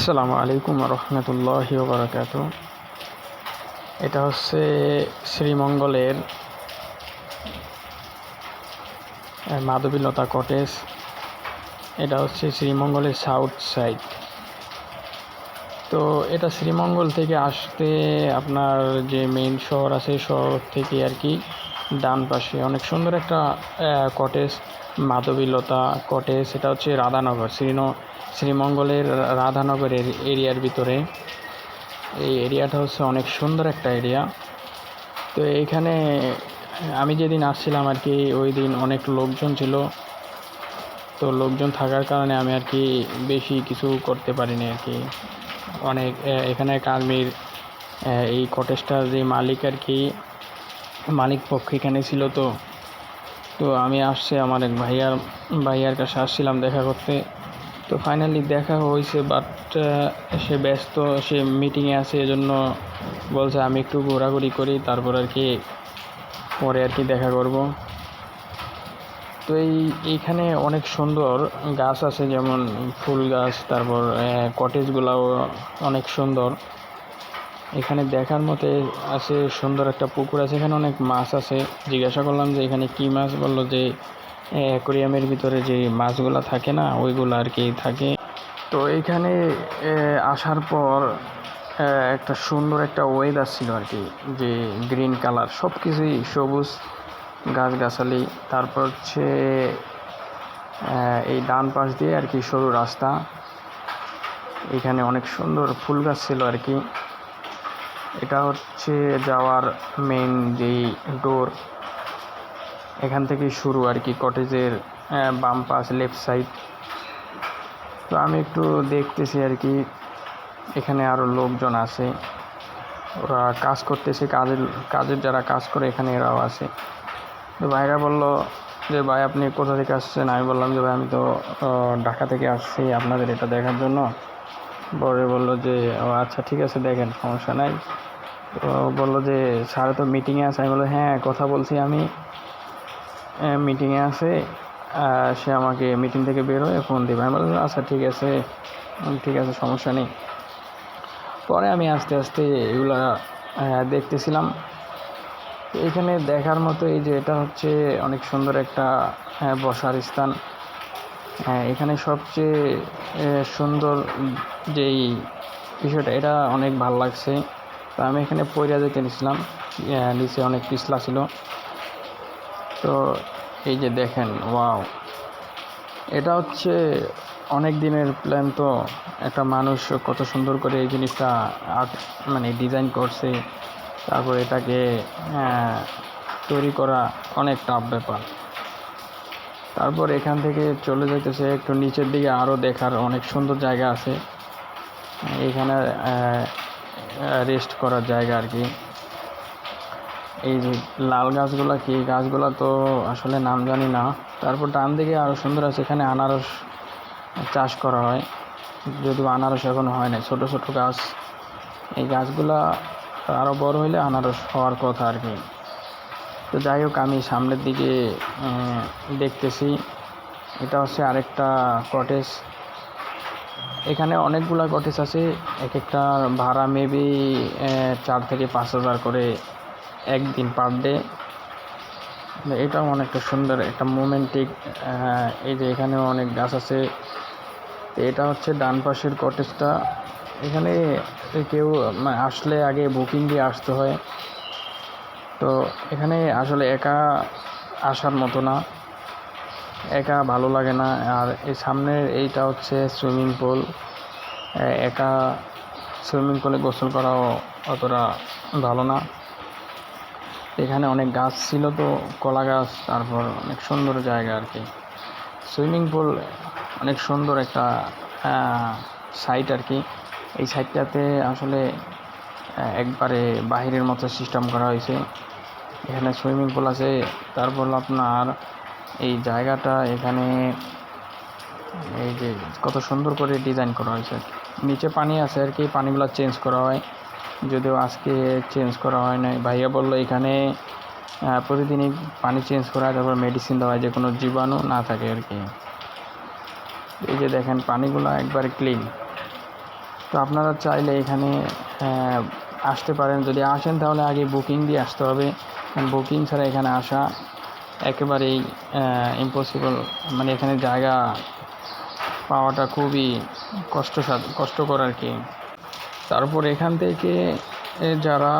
আসসালামু আলাইকুম রহমতুল্লাহি ওয়া বারাকাতুহু। এটা হচ্ছে শ্রীমঙ্গলের মাধবীলতা কটেজ। এটা হচ্ছে শ্রীমঙ্গলের সাউথ সাইড। তো এটা শ্রীমঙ্গল থেকে আসতে আপনার যে মেইন শহর আছে, শহর থেকে আর কি ডান পাশে অনেক সুন্দর একটা কটেজ, মাধবীলতা কটেজ। এটা হচ্ছে রাধানগর, শ্রীমঙ্গলের রাধানগরের এরিয়ার ভিতরে। এই এরিয়াটা হচ্ছে অনেক সুন্দর একটা এরিয়া। তো এইখানে আমি যেদিন আসছিলাম আর কি, ওই দিন অনেক লোকজন ছিল। তো লোকজন থাকার কারণে আমি আর কি বেশি কিছু করতে পারিনি আর কি। অনেক এখানে আর্মির এই কটেজটার যে মালিক আর কি, মালিক পক্ষ এখানে ছিল। তো আমি আসছে আমার এক ভাইয়ার কাছে আসছিলাম দেখা করতে। তো ফাইনালি দেখা হয়েছে, বাট সে ব্যস্ত, সে মিটিংয়ে আছে, এজন্য বলছে আমি একটু ঘোরাঘুরি করি, তারপর আর কি পরে আর কি দেখা করব। তো এইখানে অনেক সুন্দর গাছ আছে, যেমন ফুল গাছ, তারপর কটেজগুলাও অনেক সুন্দর। এখানে দেখার মতে আছে, সুন্দর একটা পুকুর আছে, এখানে অনেক মাছ আছে। জিজ্ঞাসা করলাম যে এখানে কী মাছ, বললো যে অ্যাকোরিয়ামের ভিতরে যে মাছগুলো থাকে না, ওইগুলো আর কি থাকে। তো এইখানে আসার পর একটা সুন্দর একটা ওয়েদার ছিল আর কি, যে গ্রিন কালার, সব কিছুই সবুজ গাছগাছালি। তারপর হচ্ছে এই ডান পাশ দিয়ে আর কি সরু রাস্তা, এখানে অনেক সুন্দর ফুল গাছ ছিল আর কি। এটা হচ্ছে যাওয়ার মেইন যেই ডোর, এখান থেকেই শুরু আর কি কটেজের বাম পাশ লেফট সাইড। তো আমি একটু দেখতেছি আর কি, এখানে আরও লোকজন আছে, ওরা কাজ করতেছে, কাজের যারা কাজ করে এখানে এরাও আছে। তো ভাইরা বলল যে ভাই আপনি কোথা থেকে আসছেন? আমি বললাম যে ভাই আমি তো ঢাকা থেকে আসছি আপনাদের এটা দেখার জন্য। পরে বললো যে ও আচ্ছা ঠিক আছে, দেখেন, সমস্যা নাই। তো বললো যে স্যার তো মিটিংয়ে আছে। আমি বললো হ্যাঁ, কথা বলছি আমি, মিটিংয়ে আছে, সে আমাকে মিটিং থেকে বের হয়ে ফোন দেবে। আমি বললাম আচ্ছা ঠিক আছে, সমস্যা নেই। পরে আমি আস্তে আস্তে এগুলা দেখতেছিলাম। এখানে দেখার মতো এই যে এটা হচ্ছে অনেক সুন্দর একটা বসার স্থান। এখানে সবচেয়ে সুন্দর যেই বিষয়টা, এটা অনেক ভালো লাগছে। তো আমি এখানে পয়রা যেতে নিয়েছিলাম, নিচে অনেক পিছলা ছিল। তো এই যে দেখেন, ওয়াও, এটা হচ্ছে অনেক দিনের প্ল্যান। তো একটা মানুষ কত সুন্দর করে এই জিনিসটা আর্ট মানে ডিজাইন করছে, তারপর এটাকে তৈরি করা অনেক টাফ ব্যাপার। তারপর এখান থেকে চলে যেতেছে একটু নিচের দিকে, আরও দেখার অনেক সুন্দর জায়গা আছে। এখানে রেস্ট করার জায়গা আর কি। এই যে লাল গাছগুলা, কি গাছগুলা তো আসলে নাম জানি না। তারপর ডান দিকে আরও সুন্দর আছে, এখানে আনারস চাষ করা হয়, যদিও আনারস এখন হয় না, ছোট ছোট গাছ। এই গাছগুলা আরও বড় হইলে আনারস হওয়ার কথা আর কি। তো যাই হোক, আমি সামনের দিকে দেখতেছি, এটা হচ্ছে আরেকটা কটেজ। এখানে অনেকগুলা কটেজ আছে, এক একটা ভাড়া মেবি 4 থেকে 5 হাজার করে একদিন পার ডে। এটাও অনেকটা সুন্দর একটা মোমেন্টিক। এই যে এখানেও অনেক গাছ আছে। এটা হচ্ছে ডান পাশের কটেজটা। এখানে কেউ আসলে আগে বুকিং দিয়ে আসতে হয়। তো এখানে আসলে একা আসার মতো না, একা ভালো লাগে না। আর এই সামনের এইটা হচ্ছে সুইমিং পুল, একা সুইমিং পুলে গোসল করাও অতটা ভালো না। এখানে অনেক গাছ ছিল, তো কলা গাছ, তারপর অনেক সুন্দর জায়গা আর কি। সুইমিং পুল অনেক সুন্দর একটা সাইট আর কি। এই সাইটটাতে আসলে একবারে বাহিরের মতো সিস্টেম করা হয়েছে। এখানে সুইমিং পুল আছে, তারপর আপনার এই জায়গাটা, এখানে এই যে কত সুন্দর করে ডিজাইন করা হয়েছে। নিচে পানি আছে আর কি, পানিগুলো চেঞ্জ করা হয়, যদিও আজকে চেঞ্জ করা হয় নাই। ভাইয়া বললো এখানে প্রতিদিনই পানি চেঞ্জ করা হয়, তারপর মেডিসিন দেওয়া হয় যে কোনো জীবাণু না থাকে আর কি। এই যে দেখেন পানিগুলো একবারে ক্লিন। তো আপনারা চাইলে এখানে আসতে পারেন। যদি আসেন তাহলে আগে বুকিং দিয়ে আসতে হবে, বুকিং ছাড়া এখানে আসা একেবারেই ইম্পসিবল। মানে এখানে জায়গা পাওয়াটা খুবই কষ্টকর আর কি। তারপর এখান থেকে যারা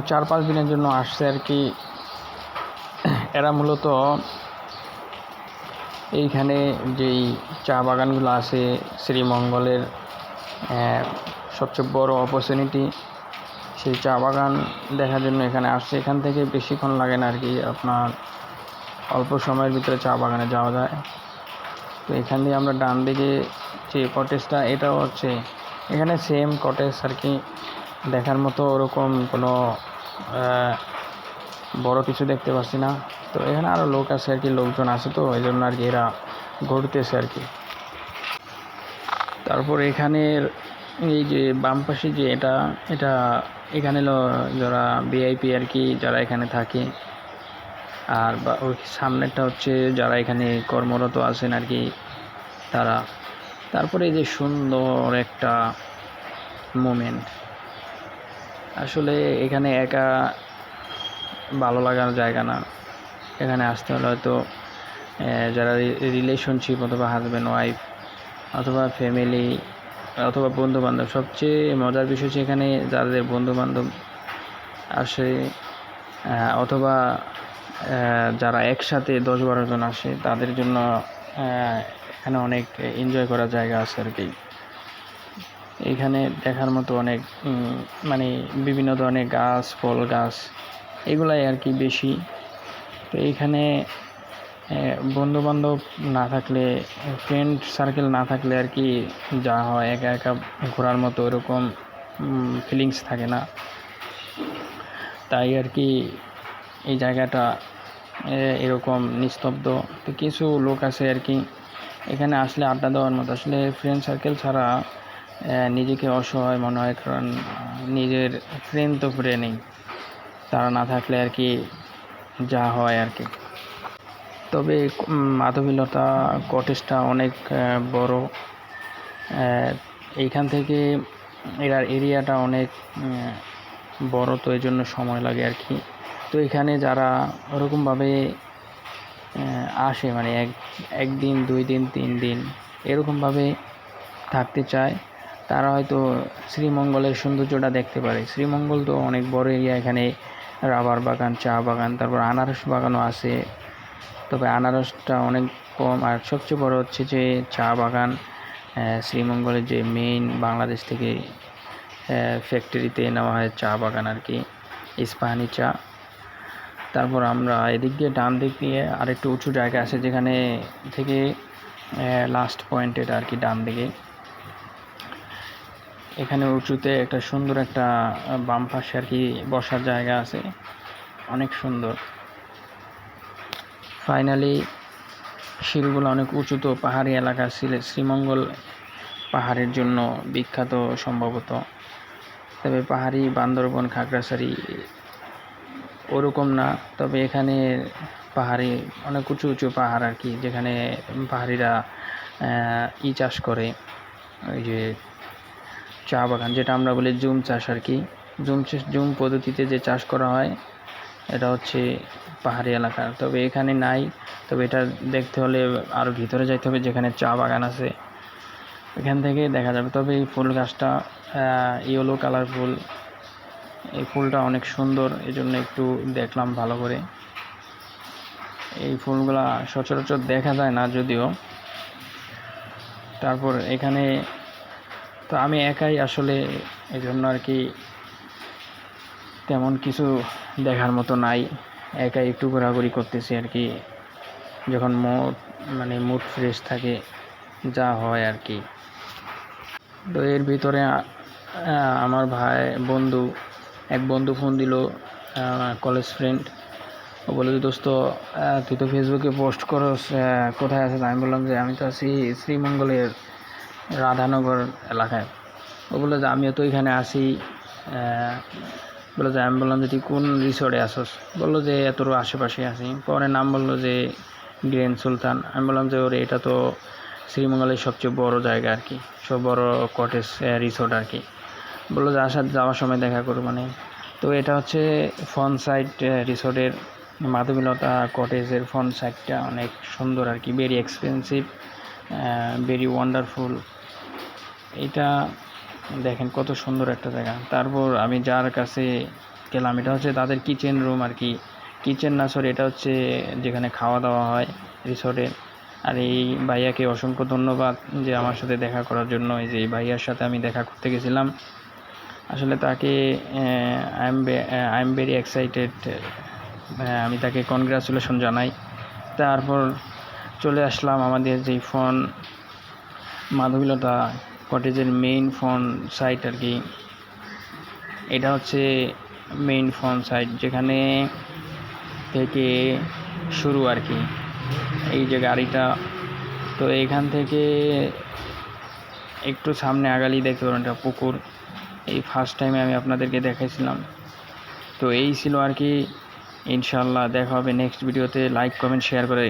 4-5 দিনের জন্য আসছে আর কি, এরা মূলত এইখানে যেই চা বাগানগুলো আছে শ্রীমঙ্গলের সবচেয়ে বড় অপরচুনিটি, সেই চা বাগান দেখার জন্য এখানে আসছে। এখান থেকে বেশিক্ষণ লাগে না আর কি, আপনার অল্প সময়ের ভিতরে চা বাগানে যাওয়া যায়। তো এখান দিয়ে আমরা ডান দিকে যে কটেজটা, এটাও হচ্ছে এখানে সেম কটেজ আর কি, দেখার মতো ওরকম কোনো বড় কিছু দেখতে পাচ্ছি না। তো এখানে আরও লোক আছে আর কি, লোকজন আছে, তো এই জন্য আর কি এরা ঘুরতেছে আর কি। তারপর এখানের এই যে বাম পাশে যে এটা এখানে যারা ভিআইপি আর কি, যারা এখানে থাকে, আর ওই সামনেরটা হচ্ছে যারা এখানে কর্মরত আছেন আর কি তারা। তারপরে এই যে সুন্দর একটা মোমেন্ট, আসলে এখানে একা ভালো লাগার জায়গা না। এখানে আসতে হলে হয়তো যারা রিলেশনশিপ অথবা হাজব্যান্ড ওয়াইফ অথবা ফ্যামিলি অথবা বন্ধুবান্ধব, সবচেয়ে মজার বিষয় হচ্ছে এখানে যাদের বন্ধুবান্ধব আসে অথবা যারা একসাথে 10-12 জন আসে, তাদের জন্য এখানে অনেক এনজয় করার জায়গা আছে আর কি। এখানে দেখার মতো অনেক মানে বিভিন্ন ধরনের গাছ, ফল গাছ, এগুলাই আর কি বেশি। তো এইখানে বন্ধুবান্ধব না থাকলে, ফ্রেন্ড সার্কেল না থাকলে আর কি যা হয়, একা একা ঘোরার মতো এরকম ফিলিংস থাকে না। তাই আর কি এই জায়গাটা এরকম নিস্তব্ধ। তো কিছু লোক আছে আর কি এখানে আসলে আড্ডা দেওয়ার মতো। আসলে ফ্রেন্ড সার্কেল ছাড়া নিজেকে অসহায় মনে হয়, কারণ নিজের ফ্রেন্ড তো ফিরে নেই, তারা না থাকলে আর কি যা হয় আর কি। তবে মাধবীলতা কটেজটা অনেক বড়, এইখান থেকে এরিয়াটা অনেক বড়, তো এই জন্য সময় লাগে আর কি। তো এখানে যারা ওরকমভাবে আসে, মানে একদিন 2 দিন 3 দিন এরকমভাবে থাকতে চায়, তারা হয়তো শ্রীমঙ্গলের সৌন্দর্যটা দেখতে পারে। শ্রীমঙ্গল তো অনেক বড় এরিয়া, এখানে রাবার বাগান, চা বাগান, তারপর আনারস বাগানও আছে। তবে আনারসটা অনেক কম, আর সবচেয়ে বড় হচ্ছে যে চা বাগান। শ্রীমঙ্গলের যে মেইন বাংলাদেশ থেকে ফ্যাক্টরিতে নেওয়া হয় চা বাগান আর কি, ইস্পাহানি চা। তারপর আমরা এদিক দিয়ে ডান দিক দিয়ে আরেকটু উঁচু জায়গা আছে, যেখানে থেকে লাস্ট পয়েন্ট এটা আর কি, ডান দিকে এখানে উঁচুতে একটা সুন্দর একটা বাম পাশে আর কি বসার জায়গা আছে, অনেক সুন্দর। ফাইনালি সিঁড়িগুলো অনেক উঁচু, তো পাহাড়ি এলাকা, শ্রীমঙ্গল পাহাড়ের জন্য বিখ্যাত সম্ভবত। তবে পাহাড়ি বান্দরবন, খাগড়াছড়ি ওরকম না, তবে এখানে পাহাড়ি অনেক উঁচু উঁচু পাহাড় আর কি, যেখানে পাহাড়িরা চাষ করে, ওই যে চা বাগান, যেটা আমরা বলি জুম চাষ আর কি। জুম পদ্ধতিতে যে চাষ করা হয়, এটা হচ্ছে পাহাড়ি এলাকা। তবে এখানে নাই, তবে এটা দেখতে হলে আরও ভিতরে যাইতে হবে, যেখানে চা বাগান আছে, এখান থেকে দেখা যাবে। তবে এই ফুল গাছটা ইয়েলো কালার ফুল, এই ফুলটা অনেক সুন্দর, এই জন্য একটু দেখলাম ভালো করে। এই ফুলগুলা সচরাচর দেখা যায় না যদিও। তারপর এখানে তো আমি একাই আসলে, এই জন্য আর কি তেমন কিছু দেখার মতো নাই, একাই একটু ঘোরাঘুরি করতেছি আর কি, যখন মুড ফ্রেশ থাকে যা হয় আর কি। তো এর ভিতরে আমার এক বন্ধু ফোন দিল, কলেজ ফ্রেন্ড। ও বলে যে দোস্ত, তুই তো ফেসবুকে পোস্ট করস, কোথায় আছিস? আমি বললাম যে আমি তো আছি শ্রীমঙ্গলের রাধানগর এলাকায়। ও বললো যে আমিও তো এখানে আসি। বললো যে, আমি বললাম যে তুই কোন রিসোর্টে আসস? বললো যে এতর আশেপাশে আছি। পরে নাম বললো যে গ্র্যান্ড সুলতান। আমি বললাম যে ওরে, এটা তো শ্রীমঙ্গলের সবচেয়ে বড় জায়গা আর কি, সব বড় কটেজ রিসোর্ট আর কি। বললো যে যাওয়ার সময় দেখা করবো মানে। তো এটা হচ্ছে ফ্রন্ট সাইড রিসোর্টের মাধবীলতা কটেজের ফ্রন্ট সাইডটা অনেক সুন্দর আর কি, ভেরি এক্সপেন্সিভ, ভেরি ওয়ান্ডারফুল। এটা দেখেন কত সুন্দর একটা জায়গা। তারপর আমি যার কাছে গেলাম, এটা হচ্ছে তাদের কিচেন রুম আর কি, কিচেন না সরি, এটা হচ্ছে যেখানে খাওয়া দাওয়া হয় রিসোর্টে। আর এই ভাইয়াকে অসংখ্য ধন্যবাদ যে আমার সাথে দেখা করার জন্য। এই যে এই ভাইয়ার সাথে আমি দেখা করতে গেছিলাম, আসলে তাকে আই এম ভেরি এক্সাইটেড, আমি তাকে কনগ্রাচুলেশন জানাই। তারপর চলে আসলাম আমাদের যেই মাধবীলতা কটেজের মেইন ফ্রন্ট সাইট আর কি। এটা হচ্ছে মেইন ফ্রন্ট সাইট, যেখানে থেকে শুরু আর কি এই যে গাড়িটা। তো এইখান থেকে একটু সামনে আগালেই দেখতে পারেন একটা পুকুর, এই ফার্স্ট টাইমে আমি আপনাদেরকে দেখাইছিলাম। তো এই ছিল আর কি। ইনশাআল্লাহ দেখা হবে নেক্সট ভিডিওতে। লাইক কমেন্ট শেয়ার করে